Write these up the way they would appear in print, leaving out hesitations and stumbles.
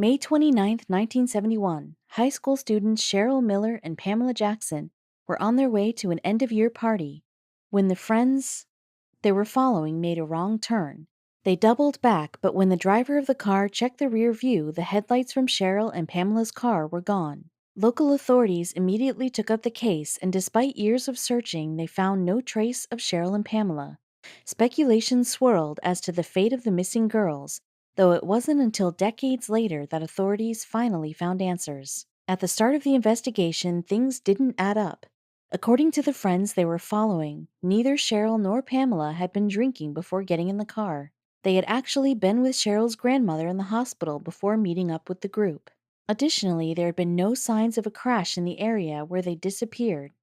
May 29, 1971, high school students Cheryl Miller and Pamela Jackson were on their way to an end-of-year party when the friends they were following made a wrong turn. They doubled back, but when the driver of the car checked the rear view, the headlights from Cheryl and Pamela's car were gone. Local authorities immediately took up the case, and despite years of searching, they found no trace of Cheryl and Pamela. Speculation swirled as to the fate of the missing girls, though it wasn't until decades later that authorities finally found answers. At the start of the investigation, things didn't add up. According to the friends they were following, neither Cheryl nor Pamela had been drinking before getting in the car. They had actually been with Cheryl's grandmother in the hospital before meeting up with the group. Additionally, there had been no signs of a crash in the area where they disappeared,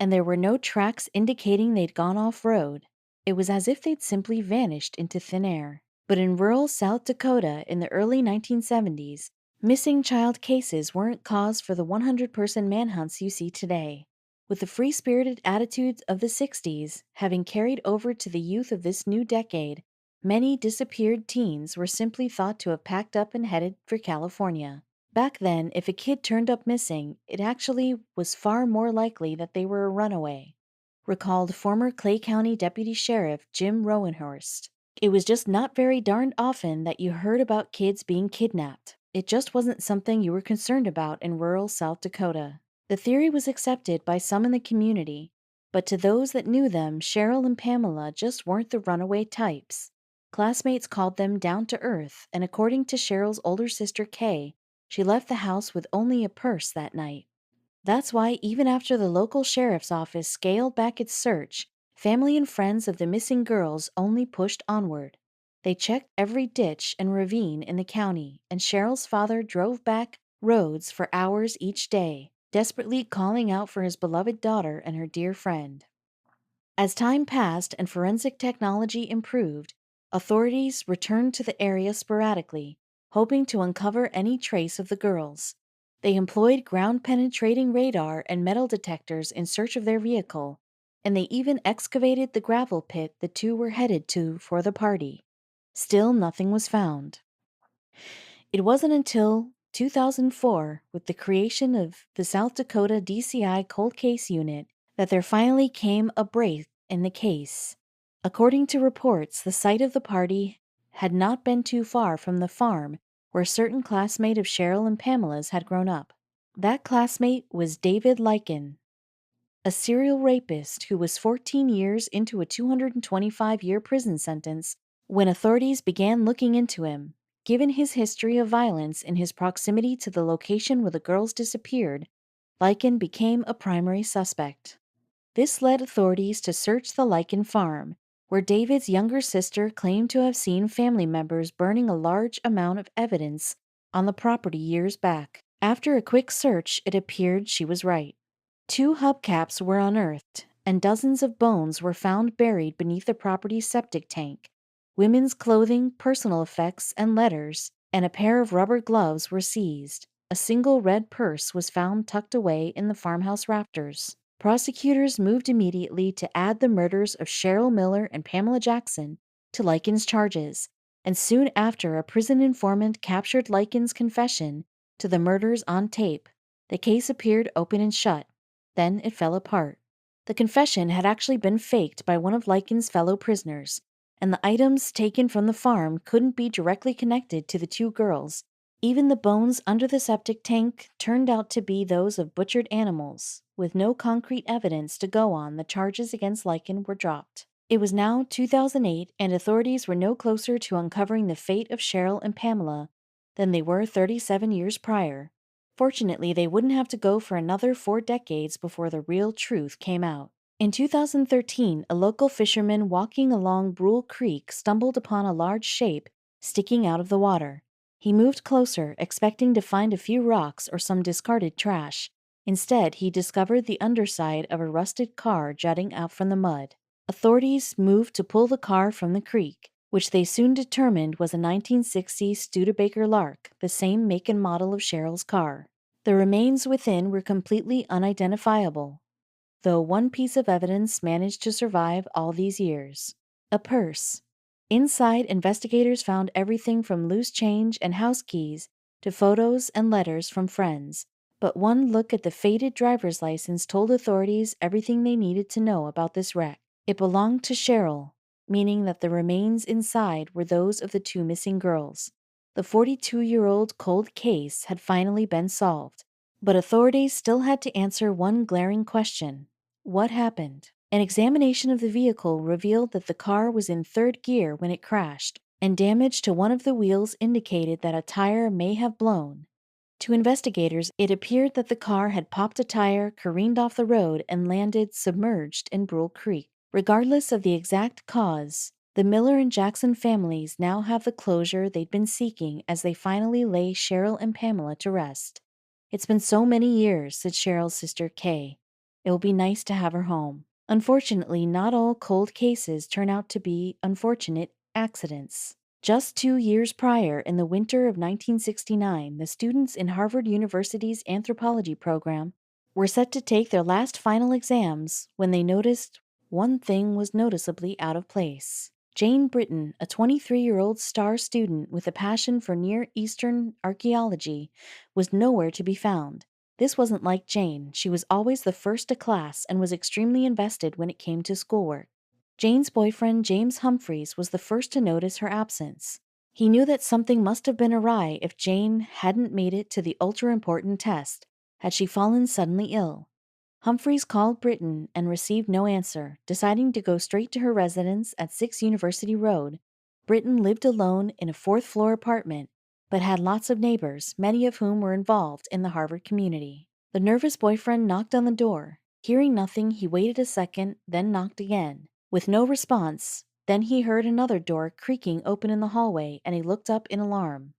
and there were no tracks indicating they'd gone off-road. It was as if they'd simply vanished into thin air. But in rural South Dakota in the early 1970s, missing child cases weren't cause for the 100-person manhunts you see today. With the free-spirited attitudes of the 60s having carried over to the youth of this new decade, many disappeared teens were simply thought to have packed up and headed for California. Back then, if a kid turned up missing, it actually was far more likely that they were a runaway, recalled former Clay County Deputy Sheriff Jim Rowenhorst. It was just not very darned often that you heard about kids being kidnapped. It just wasn't something you were concerned about in rural South Dakota. The theory was accepted by some in the community, but to those that knew them, Cheryl and Pamela just weren't the runaway types. Classmates called them down to earth, and according to Cheryl's older sister Kay, she left the house with only a purse that night. That's why even after the local sheriff's office scaled back its search, family and friends of the missing girls only pushed onward. They checked every ditch and ravine in the county, and Cheryl's father drove back roads for hours each day, desperately calling out for his beloved daughter and her dear friend. As time passed and forensic technology improved, authorities returned to the area sporadically, hoping to uncover any trace of the girls. They employed ground-penetrating radar and metal detectors in search of their vehicle, and they even excavated the gravel pit the two were headed to for the party. Still nothing was found. It wasn't until 2004, with the creation of the South Dakota DCI Cold Case Unit, that there finally came a break in the case. According to reports, the site of the party had not been too far from the farm where a certain classmate of Cheryl and Pamela's had grown up. That classmate was David Lycan, a serial rapist who was 14 years into a 225-year prison sentence when authorities began looking into him. Given his history of violence and his proximity to the location where the girls disappeared, Lycan became a primary suspect. This led authorities to search the Lycan farm, where David's younger sister claimed to have seen family members burning a large amount of evidence on the property years back. After a quick search, it appeared she was right. 2 hubcaps were unearthed, and dozens of bones were found buried beneath the property's septic tank. Women's clothing, personal effects, and letters, and a pair of rubber gloves were seized. A single red purse was found tucked away in the farmhouse rafters. Prosecutors moved immediately to add the murders of Cheryl Miller and Pamela Jackson to Lycan's charges, and soon after a prison informant captured Lycan's confession to the murders on tape. The case appeared open and shut. Then it fell apart. The confession had actually been faked by one of Lycan's fellow prisoners, and the items taken from the farm couldn't be directly connected to the 2 girls. Even the bones under the septic tank turned out to be those of butchered animals. With no concrete evidence to go on, the charges against Lycan were dropped. It was now 2008, and authorities were no closer to uncovering the fate of Cheryl and Pamela than they were 37 years prior. Fortunately, they wouldn't have to go for another 4 decades before the real truth came out. In 2013, a local fisherman walking along Brule Creek stumbled upon a large shape sticking out of the water. He moved closer, expecting to find a few rocks or some discarded trash. Instead, he discovered the underside of a rusted car jutting out from the mud. Authorities moved to pull the car from the creek, which they soon determined was a 1960s Studebaker Lark, the same make and model of Cheryl's car. The remains within were completely unidentifiable, though one piece of evidence managed to survive all these years: a purse. Inside, investigators found everything from loose change and house keys to photos and letters from friends, but one look at the faded driver's license told authorities everything they needed to know about this wreck. It belonged to Cheryl, meaning that the remains inside were those of the two missing girls. The 42-year-old cold case had finally been solved, but authorities still had to answer one glaring question. What happened? An examination of the vehicle revealed that the car was in third gear when it crashed, and damage to one of the wheels indicated that a tire may have blown. To investigators, it appeared that the car had popped a tire, careened off the road, and landed submerged in Brule Creek. Regardless of the exact cause, the Miller and Jackson families now have the closure they'd been seeking as they finally lay Cheryl and Pamela to rest. "It's been so many years," said Cheryl's sister Kay. "It will be nice to have her home." Unfortunately, not all cold cases turn out to be unfortunate accidents. Just 2 years prior, in the winter of 1969, the students in Harvard University's anthropology program were set to take their last final exams when they noticed one thing was noticeably out of place. Jane Britton, a 23-year-old star student with a passion for Near Eastern archaeology, was nowhere to be found. This wasn't like Jane. She was always the first to class and was extremely invested when it came to schoolwork. Jane's boyfriend, James Humphreys, was the first to notice her absence. He knew that something must have been awry if Jane hadn't made it to the ultra-important test. Had she fallen suddenly ill? Humphreys called Britton and received no answer, deciding to go straight to her residence at 6 University Road. Britton lived alone in a fourth-floor apartment, but had lots of neighbors, many of whom were involved in the Harvard community. The nervous boyfriend knocked on the door. Hearing nothing, he waited a second, then knocked again. With no response, then he heard another door creaking open in the hallway, and he looked up in alarm.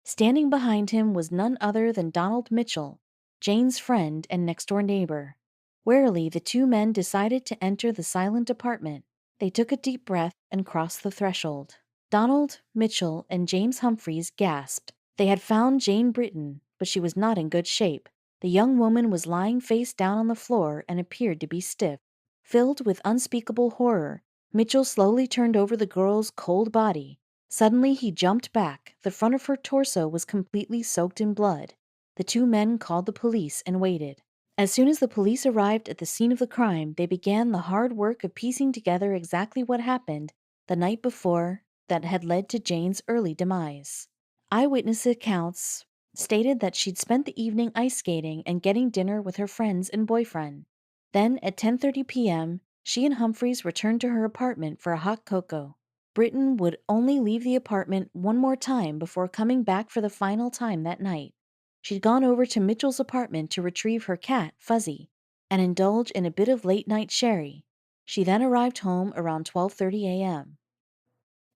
Standing behind him was none other than Donald Mitchell, Jane's friend and next-door neighbor. Warily, the two men decided to enter the silent apartment. They took a deep breath and crossed the threshold. Donald, Mitchell, and James Humphreys gasped. They had found Jane Britton, but she was not in good shape. The young woman was lying face down on the floor and appeared to be stiff. Filled with unspeakable horror, Mitchell slowly turned over the girl's cold body. Suddenly he jumped back. The front of her torso was completely soaked in blood. The two men called the police and waited. As soon as the police arrived at the scene of the crime, they began the hard work of piecing together exactly what happened the night before that had led to Jane's early demise. Eyewitness accounts stated that she'd spent the evening ice skating and getting dinner with her friends and boyfriend. Then, at 10:30 p.m., she and Humphreys returned to her apartment for a hot cocoa. Britton would only leave the apartment one more time before coming back for the final time that night. She'd gone over to Mitchell's apartment to retrieve her cat, Fuzzy, and indulge in a bit of late-night sherry. She then arrived home around 12:30 a.m.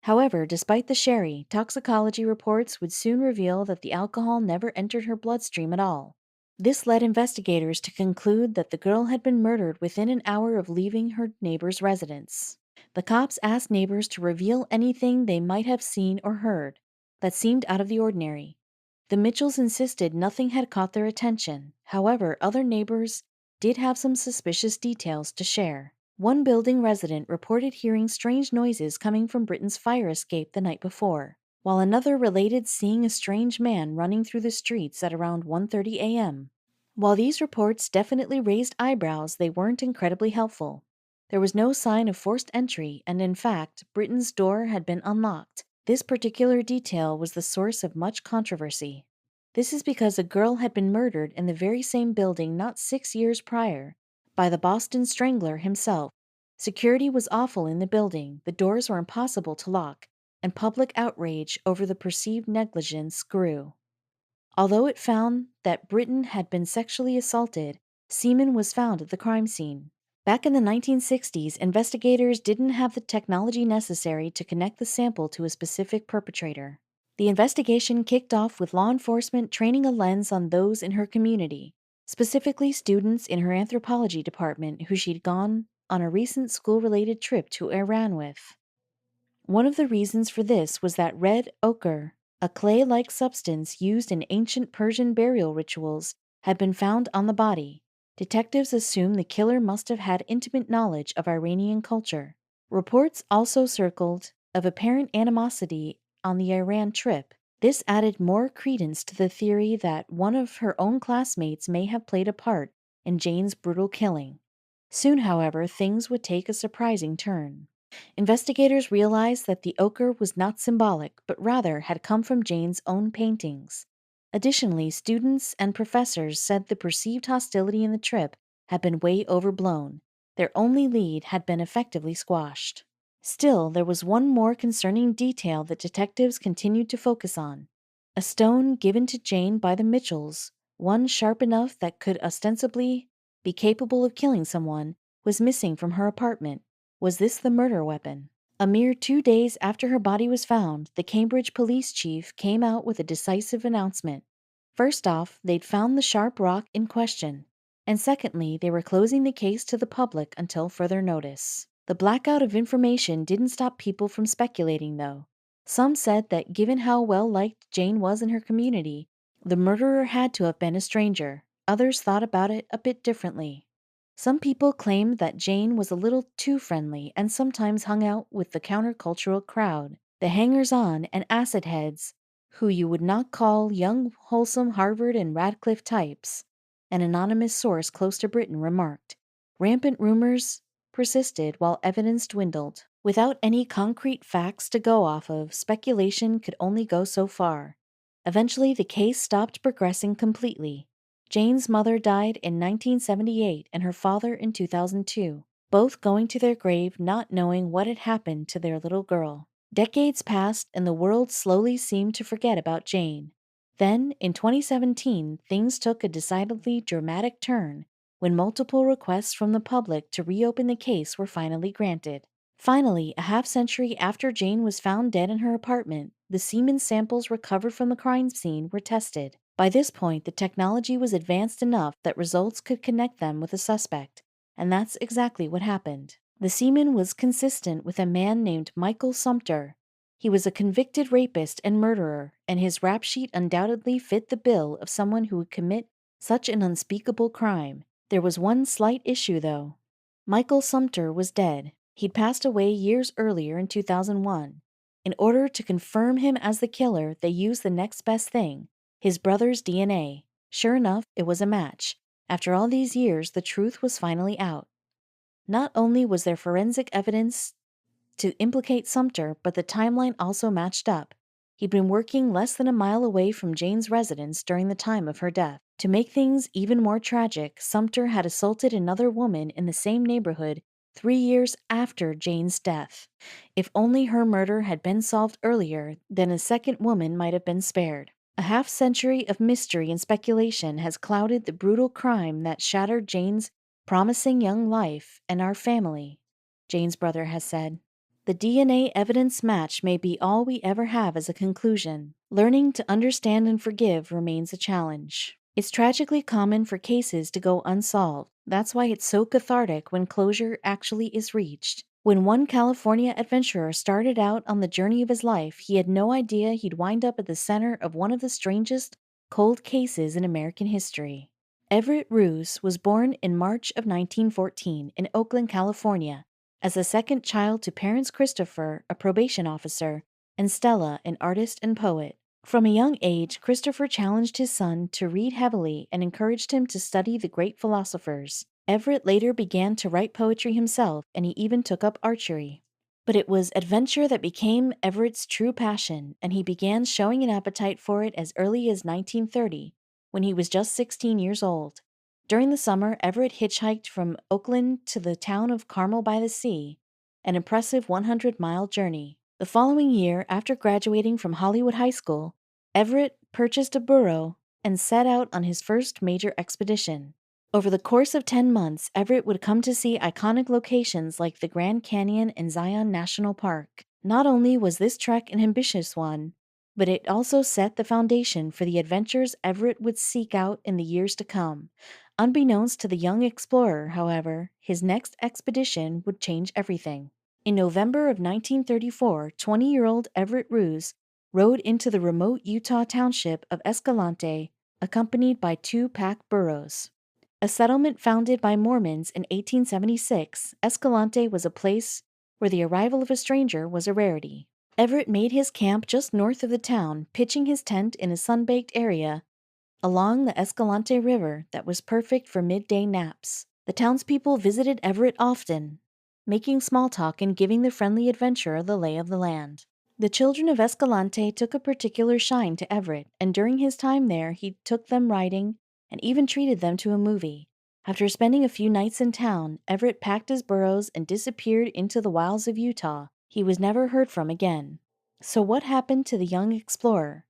However, despite the sherry, toxicology reports would soon reveal that the alcohol never entered her bloodstream at all. This led investigators to conclude that the girl had been murdered within an hour of leaving her neighbor's residence. The cops asked neighbors to reveal anything they might have seen or heard that seemed out of the ordinary. The Mitchells insisted nothing had caught their attention. However, other neighbors did have some suspicious details to share. One building resident reported hearing strange noises coming from Britton's fire escape the night before, while another related seeing a strange man running through the streets at around 1:30 a.m. While these reports definitely raised eyebrows, they weren't incredibly helpful. There was no sign of forced entry, and in fact, Britton's door had been unlocked. This particular detail was the source of much controversy. This is because a girl had been murdered in the very same building not 6 years prior by the Boston Strangler himself. Security was awful in the building, the doors were impossible to lock, and public outrage over the perceived negligence grew. Although it found that Britton had been sexually assaulted, semen was found at the crime scene. Back in the 1960s, investigators didn't have the technology necessary to connect the sample to a specific perpetrator. The investigation kicked off with law enforcement training a lens on those in her community, specifically students in her anthropology department who she'd gone on a recent school-related trip to Iran with. One of the reasons for this was that red ochre, a clay-like substance used in ancient Persian burial rituals, had been found on the body. Detectives assumed the killer must have had intimate knowledge of Iranian culture. Reports also circled of apparent animosity on the Iran trip. This added more credence to the theory that one of her own classmates may have played a part in Jane's brutal killing. Soon, however, things would take a surprising turn. Investigators realized that the ochre was not symbolic, but rather had come from Jane's own paintings. Additionally, students and professors said the perceived hostility in the trip had been way overblown. Their only lead had been effectively squashed. Still, there was one more concerning detail that detectives continued to focus on. A stone given to Jane by the Mitchells, one sharp enough that could ostensibly be capable of killing someone, was missing from her apartment. Was this the murder weapon? A mere 2 days after her body was found, the Cambridge police chief came out with a decisive announcement. First off, they'd found the sharp rock in question, and secondly, they were closing the case to the public until further notice. The blackout of information didn't stop people from speculating, though. Some said that given how well liked Jane was in her community, the murderer had to have been a stranger. Others thought about it a bit differently. Some people claimed that Jane was a little too friendly and sometimes hung out with the countercultural crowd, the hangers-on and acid heads, who you would not call young, wholesome Harvard and Radcliffe types. An anonymous source close to Britton remarked. Rampant rumors persisted while evidence dwindled. Without any concrete facts to go off of, speculation could only go so far. Eventually, the case stopped progressing completely. Jane's mother died in 1978 and her father in 2002, both going to their grave not knowing what had happened to their little girl. Decades passed and the world slowly seemed to forget about Jane. Then, in 2017, things took a decidedly dramatic turn when multiple requests from the public to reopen the case were finally granted. Finally, a half-century after Jane was found dead in her apartment, the semen samples recovered from the crime scene were tested. By this point, the technology was advanced enough that results could connect them with a suspect, and that's exactly what happened. The semen was consistent with a man named Michael Sumter. He was a convicted rapist and murderer, and his rap sheet undoubtedly fit the bill of someone who would commit such an unspeakable crime. There was one slight issue, though. Michael Sumter was dead. He'd passed away years earlier in 2001. In order to confirm him as the killer, they used the next best thing, his brother's DNA. Sure enough, it was a match. After all these years, the truth was finally out. Not only was there forensic evidence to implicate Sumter, but the timeline also matched up. He'd been working less than a mile away from Jane's residence during the time of her death. To make things even more tragic, Sumter had assaulted another woman in the same neighborhood 3 years after Jane's death. If only her murder had been solved earlier, then a second woman might have been spared. A half-century of mystery and speculation has clouded the brutal crime that shattered Jane's promising young life and our family, Jane's brother has said. The DNA evidence match may be all we ever have as a conclusion. Learning to understand and forgive remains a challenge. It's tragically common for cases to go unsolved. That's why it's so cathartic when closure actually is reached. When one California adventurer started out on the journey of his life, he had no idea he'd wind up at the center of one of the strangest cold cases in American history. Everett Ruse was born in March of 1914 in Oakland, California, as the second child to parents Christopher, a probation officer, and Stella, an artist and poet. From a young age, Christopher challenged his son to read heavily and encouraged him to study the great philosophers. Everett later began to write poetry himself, and he even took up archery. But it was adventure that became Everett's true passion, and he began showing an appetite for it as early as 1930, when he was just 16 years old. During the summer, Everett hitchhiked from Oakland to the town of Carmel by the Sea, an impressive 100-mile journey. The following year, after graduating from Hollywood High School, Everett purchased a burro and set out on his first major expedition. Over the course of 10 months, Everett would come to see iconic locations like the Grand Canyon and Zion National Park. Not only was this trek an ambitious one, but it also set the foundation for the adventures Everett would seek out in the years to come. Unbeknownst to the young explorer, however, his next expedition would change everything. In November of 1934, 20-year-old Everett Ruse rode into the remote Utah township of Escalante, accompanied by 2 pack burros. A settlement founded by Mormons in 1876, Escalante was a place where the arrival of a stranger was a rarity. Everett made his camp just north of the town, pitching his tent in a sun-baked area along the Escalante River that was perfect for midday naps. The townspeople visited Everett often, making small talk and giving the friendly adventurer the lay of the land. The children of Escalante took a particular shine to Everett, and during his time there he took them riding and even treated them to a movie. After spending a few nights in town, Everett packed his burros and disappeared into the wilds of Utah. He was never heard from again. So what happened to the young explorer?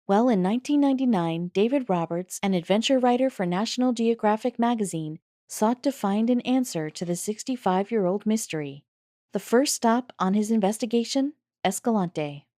Well, in 1999, David Roberts, an adventure writer for National Geographic magazine, sought to find an answer to the 65-year-old mystery. The first stop on his investigation? Escalante.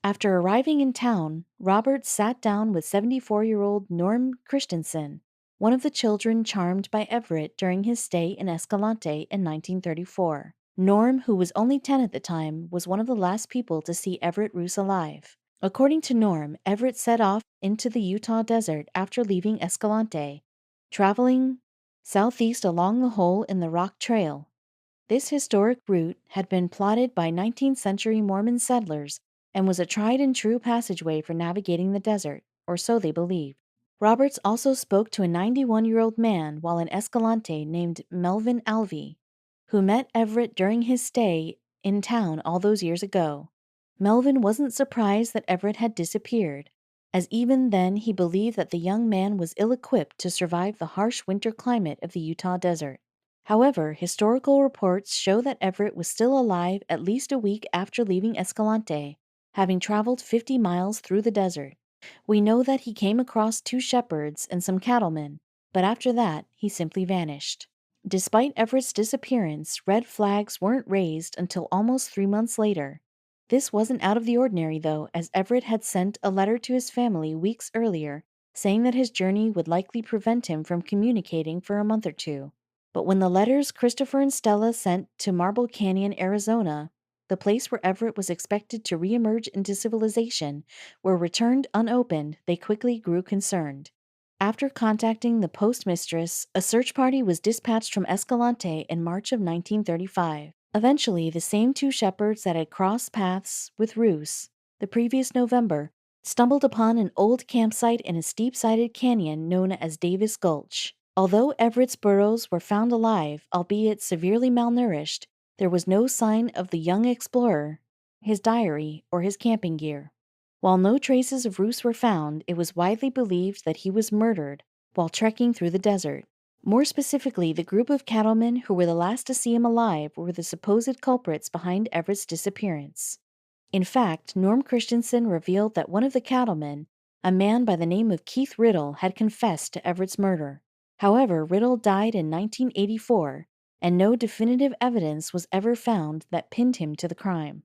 After arriving in town, Roberts sat down with 74-year-old Norm Christensen, one of the children charmed by Everett during his stay in Escalante in 1934. Norm, who was only 10 at the time, was one of the last people to see Everett Roos alive. According to Norm, Everett set off into the Utah desert after leaving Escalante, traveling southeast along the hole in the rock trail. This historic route had been plotted by 19th century Mormon settlers and was a tried and true passageway for navigating the desert, or so they believed. Roberts also spoke to a 91-year-old man while in Escalante named Melvin Alvey, who met Everett during his stay in town all those years ago. Melvin wasn't surprised that Everett had disappeared, as even then he believed that the young man was ill-equipped to survive the harsh winter climate of the Utah desert. However, historical reports show that Everett was still alive at least a week after leaving Escalante, having traveled 50 miles through the desert. We know that he came across 2 shepherds and some cattlemen, but after that, he simply vanished. Despite Everett's disappearance, red flags weren't raised until almost 3 months later. This wasn't out of the ordinary, though, as Everett had sent a letter to his family weeks earlier saying that his journey would likely prevent him from communicating for a month or 2. But when the letters Christopher and Stella sent to Marble Canyon, Arizona, the place where Everett was expected to reemerge into civilization, were returned unopened, they quickly grew concerned. After contacting the postmistress, a search party was dispatched from Escalante in March of 1935. Eventually, the same 2 shepherds that had crossed paths with Roos the previous November stumbled upon an old campsite in a steep-sided canyon known as Davis Gulch. Although Everett's burros were found alive, albeit severely malnourished, there was no sign of the young explorer, his diary, or his camping gear. While no traces of Roos were found, it was widely believed that he was murdered while trekking through the desert. More specifically, the group of cattlemen who were the last to see him alive were the supposed culprits behind Everett's disappearance. In fact, Norm Christensen revealed that one of the cattlemen, a man by the name of Keith Riddle, had confessed to Everett's murder. However, Riddle died in 1984, and no definitive evidence was ever found that pinned him to the crime.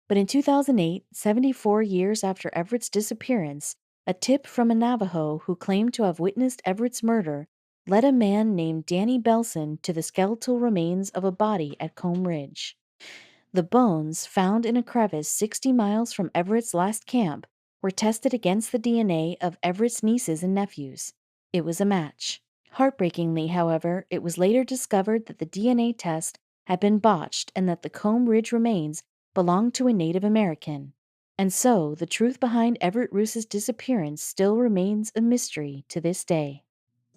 But in 2008, 74 years after Everett's disappearance, a tip from a Navajo who claimed to have witnessed Everett's murder led a man named Danny Belson to the skeletal remains of a body at Comb Ridge. The bones, found in a crevice 60 miles from Everett's last camp, were tested against the DNA of Everett's nieces and nephews. It was a match. Heartbreakingly, however, it was later discovered that the DNA test had been botched and that the Comb Ridge remains belonged to a Native American. And so, the truth behind Everett Roos's disappearance still remains a mystery to this day.